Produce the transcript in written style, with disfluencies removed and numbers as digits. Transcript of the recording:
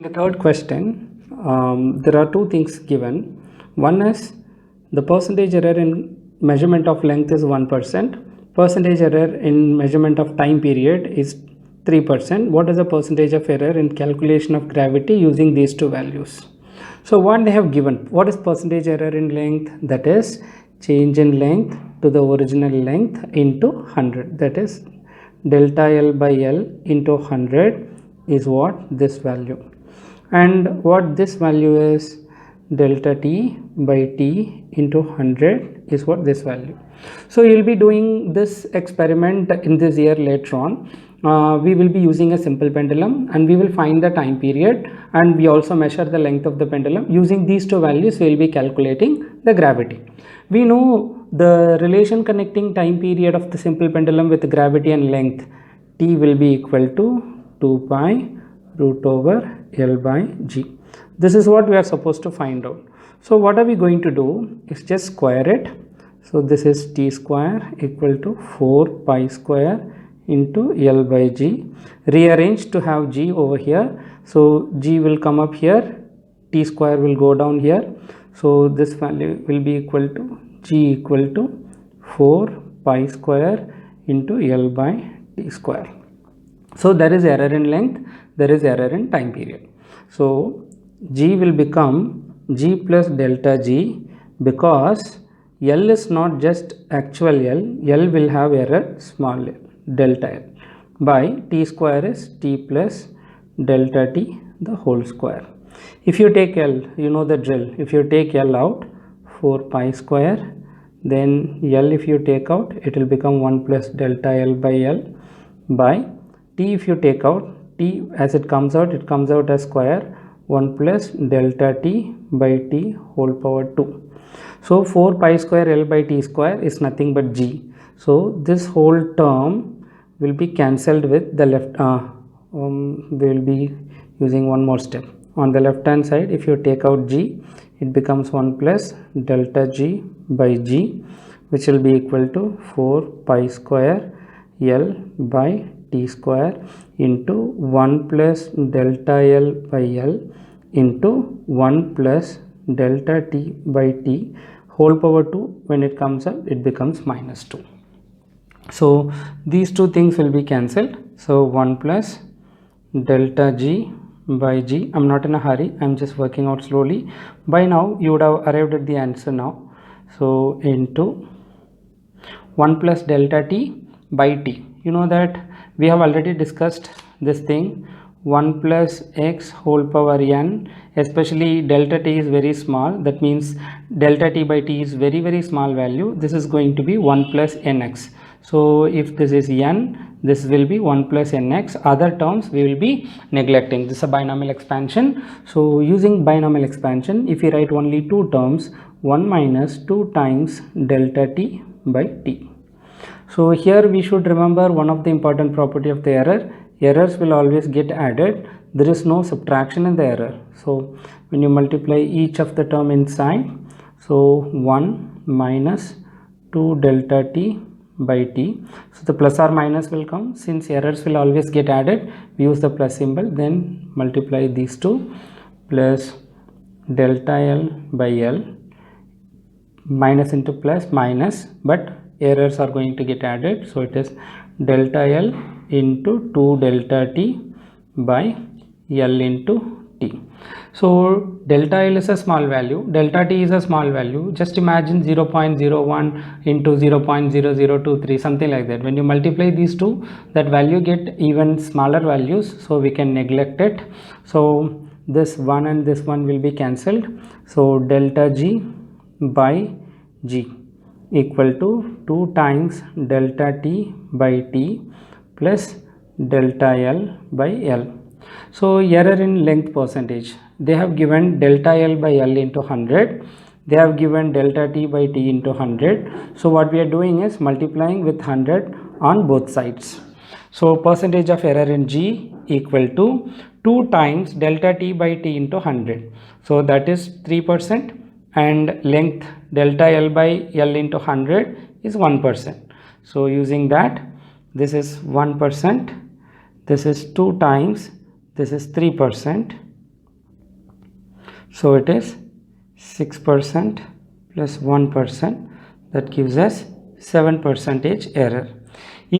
The third question, there are two things given. One is the percentage error in measurement of length is 1%. Percentage error in measurement of time period is 3%. What is the percentage of error in calculation of gravity using these two values? So what they have given, what is percentage error in length? That is change in length to the original length into 100. That is delta L by L into 100 is what? This value. And what this value is, delta T by T into 100 is what? This value. So you will be doing this experiment in this year later on. We will be using a simple pendulum and we will find the time period, and we also measure the length of the pendulum. Using these two values we will be calculating the gravity. We know the relation connecting time period of the simple pendulum with gravity and length. T will be equal to 2 pi root over L by G. This is what we are supposed to find out. So what are we going to do is just square it. So this is T square equal to 4 pi square into L by G. Rearrange to have G over here. So G will come up here, T square will go down here. So this value will be equal to G equal to 4 pi square into L by T square. So there is error in length, there is error in time period. So G will become G plus delta G, because L is not just actual L, L will have error small l, delta L, by T square is T plus delta T the whole square. If you take L, you know the drill. If you take L out, 4 pi square, then L if you take out, it will become 1 plus delta L by L, by T if you take out, T as it comes out as square, 1 plus delta T by T whole power 2. So 4 pi square L by T square is nothing but G. So this whole term will be cancelled with the left. We will be using one more step. On the left hand side, if you take out G, it becomes 1 plus delta G by G, which will be equal to 4 pi square L by T square into 1 plus delta L by L into 1 plus delta T by T whole power 2. When it comes up, it becomes minus 2. So these two things will be cancelled. So 1 plus delta G by G. I'm not in a hurry, I'm just working out slowly. By now you would have arrived at the answer now. So into 1 plus delta T by T. You know that we have already discussed this thing, 1 plus x whole power n, especially delta T is very small. That means delta T by T is very, very small value. This is going to be 1 plus nx. So if this is n, this will be 1 plus nx. Other terms we will be neglecting. This is a binomial expansion. So using binomial expansion, if we write only two terms, 1 minus 2 times delta T by T. So here we should remember one of the important property of the error. Errors will always get added. There is no subtraction in the error. So when you multiply each of the term inside, so 1 minus 2 delta T by T. So the plus or minus will come. Since errors will always get added, we use the plus symbol, then multiply these two, plus delta L by L, minus into plus minus, but errors are going to get added. So it is delta L into 2 delta T by L into T. So delta L is a small value, delta T is a small value. Just imagine 0.01 into 0.0023, something like that. When you multiply these two, that value get even smaller values, so we can neglect it. So this one and this one will be cancelled. So delta G by G equal to 2 times delta T by T plus delta L by L. So error in length percentage, they have given delta L by L into 100, they have given delta T by T into 100. So what we are doing is multiplying with 100 on both sides. So percentage of error in G equal to 2 times delta T by T into 100. So that is 3%, and length delta L by L into 100 is 1%. So using that, this is 1%, this is 2 times, this is 3%, So it is 6% plus 1%, that gives us 7% error.